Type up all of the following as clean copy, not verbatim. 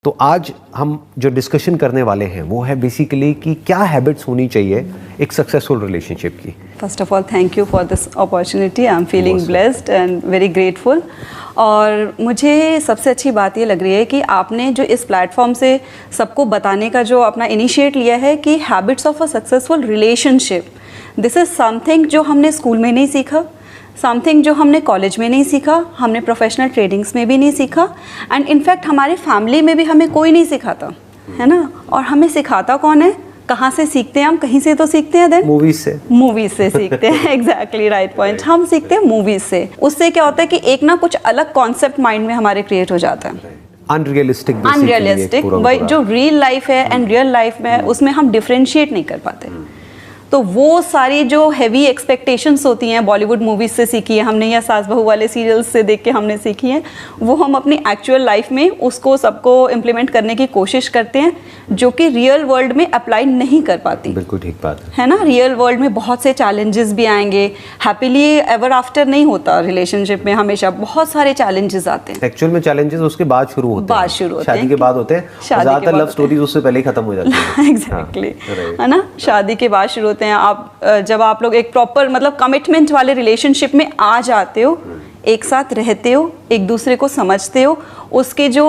तो आज हम जो डिस्कशन करने वाले हैं वो है बेसिकली कि क्या हैबिट्स होनी चाहिए एक सक्सेसफुल रिलेशनशिप की। First of all thank you for this opportunity, I am feeling blessed and very grateful. और मुझे सबसे अच्छी बात ये लग रही है कि आपने जो इस प्लेटफॉर्म से सबको बताने का जो अपना इनिशिएट लिया है कि habits of a successful relationship, this is something जो हमने स्कूल में नहीं सीखा, समथिंग जो हमने कॉलेज में नहीं सीखा, हमने प्रोफेशनल ट्रेडिंग्स में भी नहीं सीखा, एंड इनफैक्ट हमारे फैमिली में भी हमें कोई नहीं सिखाता है ना। और हमें सिखाता कौन है, कहाँ से सीखते हैं हम? कहीं से तो सीखते हैं, देन मूवीज से सीखते हैं। एग्जैक्टली राइट पॉइंट, हम सीखते हैं मूवीज से। उससे क्या होता है कि एक ना कुछ अलग कॉन्सेप्ट माइंड में हमारे क्रिएट हो जाता है, अनरियलिस्टिक जो रियल लाइफ है एंड रियल लाइफ में है उसमें हम डिफरेंशिएट नहीं कर पाते। तो वो सारी जो हैवी एक्सपेक्टेशंस होती हैं बॉलीवुड मूवीज से सीखी है हमने, या सास बहू वाले सीरियल्स से देख के हमने सीखी है, वो हम अपनी एक्चुअल लाइफ में उसको सबको इम्प्लीमेंट करने की कोशिश करते हैं, जो कि रियल वर्ल्ड में अप्लाई नहीं कर पाती। बिल्कुल ठीक बात है ना। रियल वर्ल्ड में बहुत से चैलेंजेस भी आएंगे, हैप्पीली एवर आफ्टर नहीं होता रिलेशनशिप में, हमेशा बहुत सारे चैलेंजेस आते हैं। एक्चुअल में चैलेंजेस उसके बाद शुरू होते हैं, शादी के बाद होते हैं, ज्यादातर लव स्टोरीज उससे पहले ही खत्म हो जाती है। एग्जैक्टली है ना, शादी के बाद शुरू होते हैं। आप जब आप लोग एक प्रॉपर मतलब कमिटमेंट वाले रिलेशनशिप में आ जाते हो, एक साथ रहते हो, एक दूसरे को समझते हो, उसके जो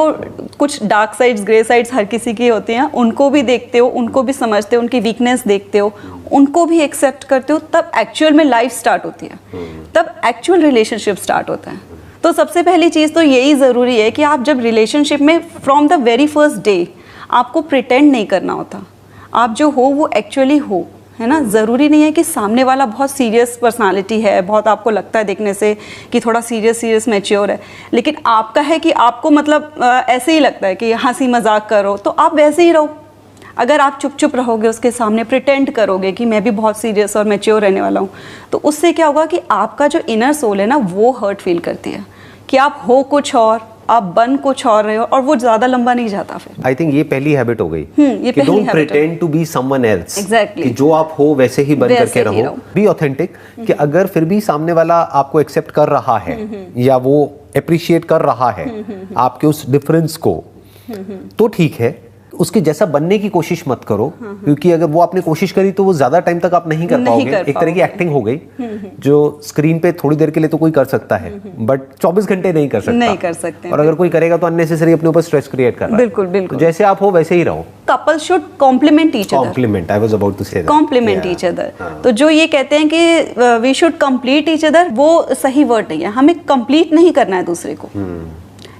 कुछ डार्क साइड्स, ग्रे साइड्स हर किसी की होती हैं, उनको भी देखते हो, उनको भी समझते हो, उनकी वीकनेस देखते हो, उनको भी एक्सेप्ट करते हो, तब एक्चुअल में लाइफ स्टार्ट होती है, तब एक्चुअल रिलेशनशिप स्टार्ट होता है। तो सबसे पहली चीज़ तो यही ज़रूरी है कि आप जब रिलेशनशिप में from the very first day आपको प्रिटेंड नहीं करना होता, आप जो हो वो एक्चुअली हो, है ना। ज़रूरी नहीं है कि सामने वाला बहुत सीरियस पर्सनालिटी है, बहुत आपको लगता है देखने से कि थोड़ा सीरियस मैच्योर है, लेकिन आपका है कि आपको मतलब ऐसे ही लगता है कि हंसी मजाक करो, तो आप वैसे ही रहो। अगर आप चुप चुप रहोगे उसके सामने, प्रिटेंड करोगे कि मैं भी बहुत सीरियस और मैच्योर रहने वाला हूँ, तो उससे क्या होगा कि आपका जो इनर सोल है ना वो हर्ट फील करती है कि आप हो कुछ और, आप बन कुछ और रहे हो, और वो ज्यादा लंबा नहीं जाता फिर। आई थिंक ये पहली हैबिट हो गई ये कि don't pretend to be someone else. Exactly, कि जो आप हो वैसे ही बन करके रहो, बी ऑथेंटिक। कि अगर फिर भी सामने वाला आपको एक्सेप्ट कर रहा है या वो अप्रिशिएट कर रहा है आपके उस डिफरेंस को, तो ठीक है, उसके जैसा बनने की कोशिश मत करो, क्योंकि अगर वो आपने कोशिश करी तो वो ज्यादा टाइम तक आप नहीं कर पाओगे। एक तरह की एक्टिंग हो गई जो स्क्रीन पे थोड़ी देर के लिए तो कोई कर सकता है, बट 24 घंटे नहीं कर सकते। और अगर कोई करेगा तो अननेसेसरी अपने ऊपर स्ट्रेस क्रिएट कर रहा है। बिल्कुल बिल्कुल, तो जैसे आप हो वैसे ही रहो। Couple should complement each other. I was about to say complement each other. तो जो ये कहते हैं कि we should complete each other, वो सही वर्ड नहीं है। हमें कंप्लीट नहीं करना है दूसरे को।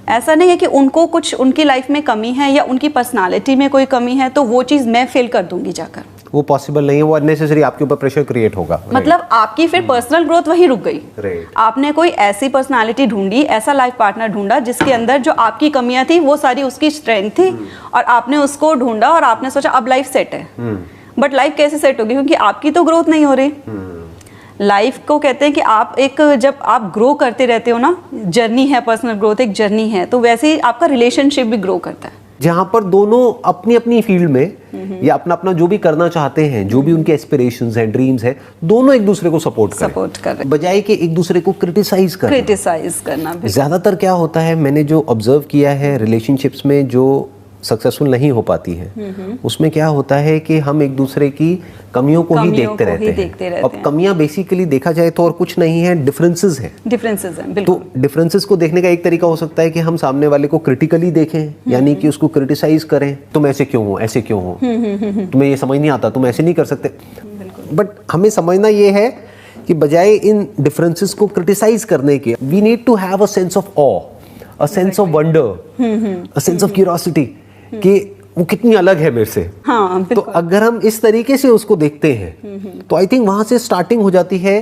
ऐसा नहीं है कि उनको कुछ उनकी लाइफ में कमी है या उनकी पर्सनालिटी में कोई कमी है तो वो चीज़ मैं फिल कर दूंगी जाकर, वो पॉसिबल नहीं है। वो अननेसेसरी आपके ऊपर प्रेशर क्रिएट होगा। मतलब आपकी फिर पर्सनल ग्रोथ वही रुक गई। आपने कोई ऐसी पर्सनालिटी ढूंढी, ऐसा लाइफ पार्टनर ढूंढा जिसके अंदर जो आपकी कमियां थी वो सारी उसकी स्ट्रेंथ थी, और आपने उसको ढूंढा और आपने सोचा अब लाइफ सेट है। बट लाइफ कैसे सेट होगी, क्योंकि आपकी तो ग्रोथ नहीं हो रही। लाइफ को कहते हैं कि आप एक जब आप ग्रो करते रहते हो ना, जर्नी है, पर्सनल ग्रोथ एक जर्नी है, तो वैसे ही आपका रिलेशनशिप भी ग्रो करता है, जहाँ पर दोनों अपनी अपनी फील्ड में या अपना अपना जो भी करना चाहते हैं, जो भी उनके एस्पिरेशंस हैं, ड्रीम्स हैं, दोनों एक दूसरे को सपोर्ट करें, बजाय कि एक दूसरे को क्रिटिसाइज करना। ज्यादातर क्या होता है, मैंने जो ऑब्जर्व किया है रिलेशनशिप्स में जो सक्सेसफुल नहीं हो पाती है, उसमें क्या होता है कि हम एक दूसरे की कमियों को ही देखते रहते हैं। अब कमियां बेसिकली देखा जाए तो और कुछ नहीं है, डिफरेंसेस हैं। तो डिफरेंसेस को देखने का एक तरीका हो सकता है कि हम सामने वाले को क्रिटिकली देखें, यानी कि उसको क्रिटिसाइज करें, तुम ऐसे क्यों हो, ऐसे क्यों हो, तुम्हें ये समझ नहीं आता, तुम ऐसे नहीं कर सकते। बट हमें समझना ये है कि बजाय इन डिफरेंसेस को क्रिटिसाइज करने के, we need to have a sense of awe, a sense of wonder, a sense of curiosity कि वो कितनी अलग है मेरे से। हाँ, तो अगर हम इस तरीके से उसको देखते हैं तो आई थिंक वहां से स्टार्टिंग हो जाती है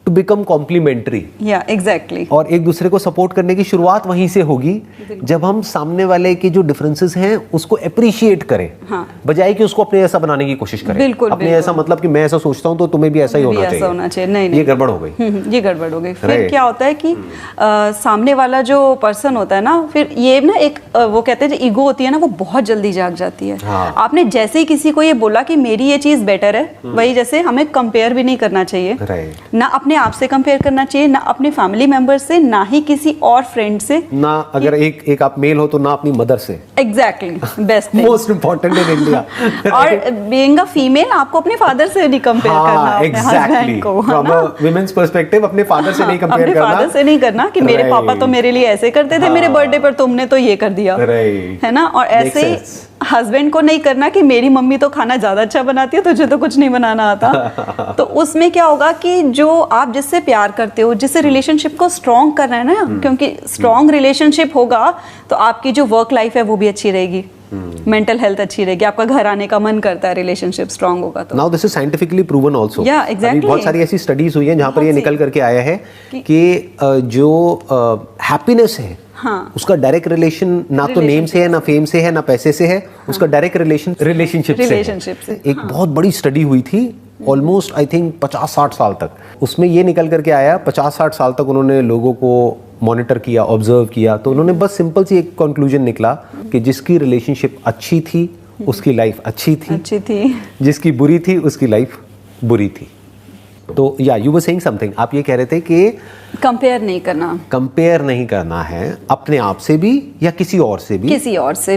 टू बिकम कॉम्प्लीमेंट्री। एग्जैक्टली। और एक दूसरे को सपोर्ट करने की शुरुआत वहीं से होगी जब हम सामने वाले के जो डिफरेंसेस हैं उसको अप्रिशिएट करें, बजाय कि उसको अपने ऐसा बनाने की कोशिश करें। अपने ऐसा मतलब कि मैं ऐसा सोचता हूँ तो तुम्हें भी ऐसा ही होना चाहिए। नहीं, ये गड़बड़ हो गई। ये गड़बड़ हो गई। फिर क्या होता है कि सामने वाला जो पर्सन होता है ना, फिर ये ना एक वो कहते हैं जो ईगो होती है ना, वो बहुत जल्दी जाग जाती है। आपने जैसे ही किसी को ये बोला कि मेरी ये चीज बेटर है, वही जैसे हमें कंपेयर भी नहीं करना चाहिए ना, अपने अपने आप से कंपेयर करना चाहिए, ना अपने फैमिली मेंबर से, ना ही किसी और फ्रेंड से, ना अगर एक आप मेल हो तो ना अपनी मदर से। Exactly best most important in India. और बीइंग अ फीमेल आपको अपने फादर से नहीं कंपेयर करना, अपने हस्बैंड को, फ्रॉम अ वुमेन्स पर्सपेक्टिव अपने फादर से नहीं कंपेयर करना, अपने फादर से नहीं करना कि मेरे पापा तो मेरे लिए ऐसे करते थे, मेरे बर्थडे पर तुमने तो ये कर दिया, है ना। और ऐसे ही हस्बैंड को नहीं करना कि मेरी मम्मी तो खाना ज्यादा अच्छा बनाती है, तुझे तो कुछ नहीं बनाना आता। तो उसमें क्या होगा कि जो आप जिससे प्यार करते हो, जिससे रिलेशनशिप को स्ट्रॉन्ग करना है ना, क्योंकि स्ट्रॉन्ग रिलेशनशिप होगा तो आपकी जो वर्क लाइफ है वो भी अच्छी रहेगी, मेंटल हेल्थ अच्छी रहेगी, आपका घर आने का मन करता है, रिलेशनशिप स्ट्रॉन्ग होगा तो। Now this is scientifically proven also. या एग्जैक्टली, बहुत सारी ऐसी स्टडीज हुई हैं जहां पर ये निकल करके आया है कि जो हैप्पीनेस है, हाँ, उसका डायरेक्ट रिलेशन ना तो नेम से है, ना फेम से है, ना पैसे से है, उसका डायरेक्ट रिलेशनशिप से। एक बहुत बड़ी स्टडी हुई थी, ऑलमोस्ट आई थिंक 50-60 साल तक। उसमें ये निकल करके आया, 50-60 साल तक उन्होंने लोगों को मॉनिटर किया, ऑब्जर्व किया, तो उन्होंने बस सिंपल सी एक कंक्लूजन निकला कि जिसकी रिलेशनशिप अच्छी थी उसकी लाइफ अच्छी थी, जिसकी बुरी थी उसकी लाइफ बुरी थी। तो या यू वर सेइंग समथिंग, आप ये कह रहे थे कि कंपेयर नहीं करना है अपने आप से भी या किसी और से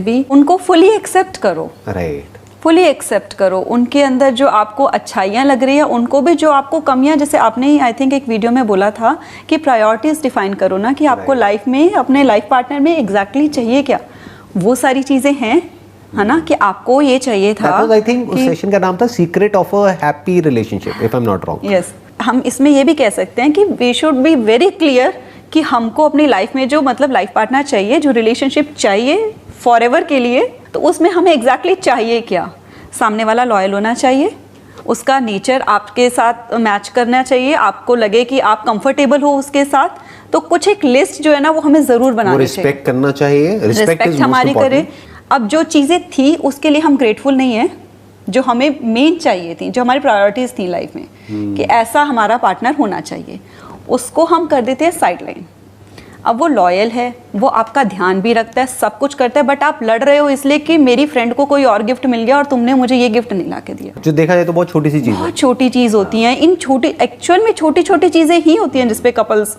भी, उनको फुली एक्सेप्ट करो, राइट, फुली एक्सेप्ट करो। उनके अंदर जो आपको अच्छाइयाँ लग रही है, उनको भी जो आपको कमियां, जैसे आपने आई थिंक एक वीडियो में बोला था कि प्रायोरिटीज डिफाइन करो ना, कि आपको लाइफ में अपने लाइफ पार्टनर में एग्जैक्टली चाहिए क्या, वो सारी चीजें हैं, है ना, कि आपको ये चाहिए था। आई थिंक उस सेशन का नाम था secret of a happy relationship, if I am not wrong. Yes, हम इसमें ये भी कह सकते हैं कि we should be very clear कि हमको अपनी लाइफ में जो मतलब लाइफ पार्टनर चाहिए, जो रिलेशनशिप चाहिए फॉरएवर के लिए, तो उसमें हमें एग्जैक्टली चाहिए क्या। सामने वाला लॉयल होना चाहिए, उसका नेचर आपके साथ मैच करना चाहिए, आपको लगे कि आप कंफर्टेबल हो उसके साथ, तो कुछ एक लिस्ट जो है ना वो हमें जरूर बनानी चाहिए, रिस्पेक्ट करना चाहिए, रिस्पेक्ट हमारी करे। अब जो चीज़ें थी उसके लिए हम ग्रेटफुल नहीं है, जो हमें मेन चाहिए थी, जो हमारी प्रायोरिटीज थी लाइफ में, कि ऐसा हमारा पार्टनर होना चाहिए, उसको हम कर देते हैं साइडलाइन। अब वो लॉयल है, वो आपका ध्यान भी रखता है, सब कुछ करता है, बट आप लड़ रहे हो इसलिए कि मेरी फ्रेंड को कोई और गिफ्ट मिल गया और तुमने मुझे ये गिफ्ट नहीं ला के दिया। जो देखा जाए तो बहुत छोटी सी चीज़ है, बहुत छोटी चीज़ होती हैं। इन छोटी, एक्चुअल में छोटी छोटी चीज़ें ही होती हैं जिसपे कपल्स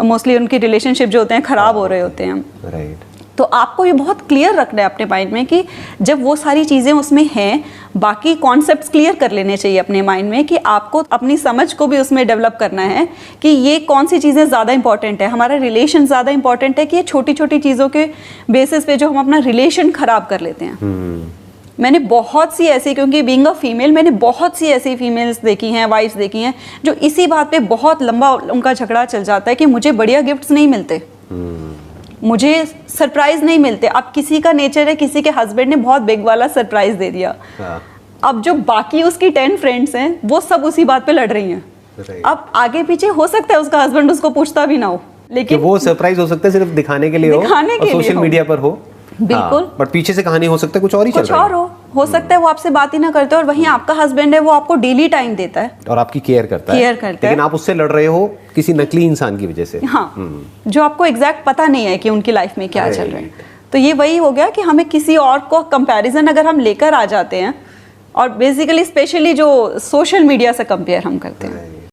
मोस्टली उनकी रिलेशनशिप जो होते हैं खराब हो रहे होते हैं। राइट। तो आपको ये बहुत क्लियर रखना है अपने माइंड में कि जब वो सारी चीज़ें उसमें हैं, बाकी कॉन्सेप्ट्स क्लियर कर लेने चाहिए अपने माइंड में, कि आपको अपनी समझ को भी उसमें डेवलप करना है कि ये कौन सी चीज़ें ज़्यादा इंपॉर्टेंट है, हमारा रिलेशन ज़्यादा इंपॉर्टेंट है कि ये छोटी छोटी चीज़ों के बेसिस पे जो हम अपना रिलेशन ख़राब कर लेते हैं। मैंने बहुत सी ऐसी, क्योंकि बीइंग अ फीमेल मैंने बहुत सी ऐसी फीमेल्स देखी हैं, वाइफ्स देखी हैं, जो इसी बात पे बहुत लंबा उनका झगड़ा चल जाता है कि मुझे बढ़िया गिफ्ट्स नहीं मिलते, मुझे सरप्राइज नहीं मिलते। अब किसी का नेचर है, किसी के हस्बैंड ने बहुत बिग वाला सरप्राइज दे दिया, अब जो बाकी उसकी 10 फ्रेंड्स हैं वो सब उसी बात पे लड़ रही हैं। अब आगे पीछे हो सकता है उसका हस्बैंड उसको पूछता भी ना हो, लेकिन वो सरप्राइज हो सकता है सिर्फ दिखाने के लिए, सोशल मीडिया पर हो, बिल्कुल, बट पीछे से कहानी हो सकता है कुछ और ही चल रहा है, हो सकता है वो आपसे बात ही ना करते, और वहीं आपका हस्बैंड है वो आपको डेली टाइम देता है और आपकी केयर करता है, लेकिन आप उससे लड़ रहे हो किसी नकली इंसान की वजह से, हाँ, जो आपको एग्जैक्ट पता नहीं है कि उनकी लाइफ में क्या चल रहा है। तो ये वही हो गया कि हमें किसी और को कंपैरिजन अगर हम लेकर आ जाते हैं, और बेसिकली स्पेशली जो सोशल मीडिया से कंपेयर हम करते हैं,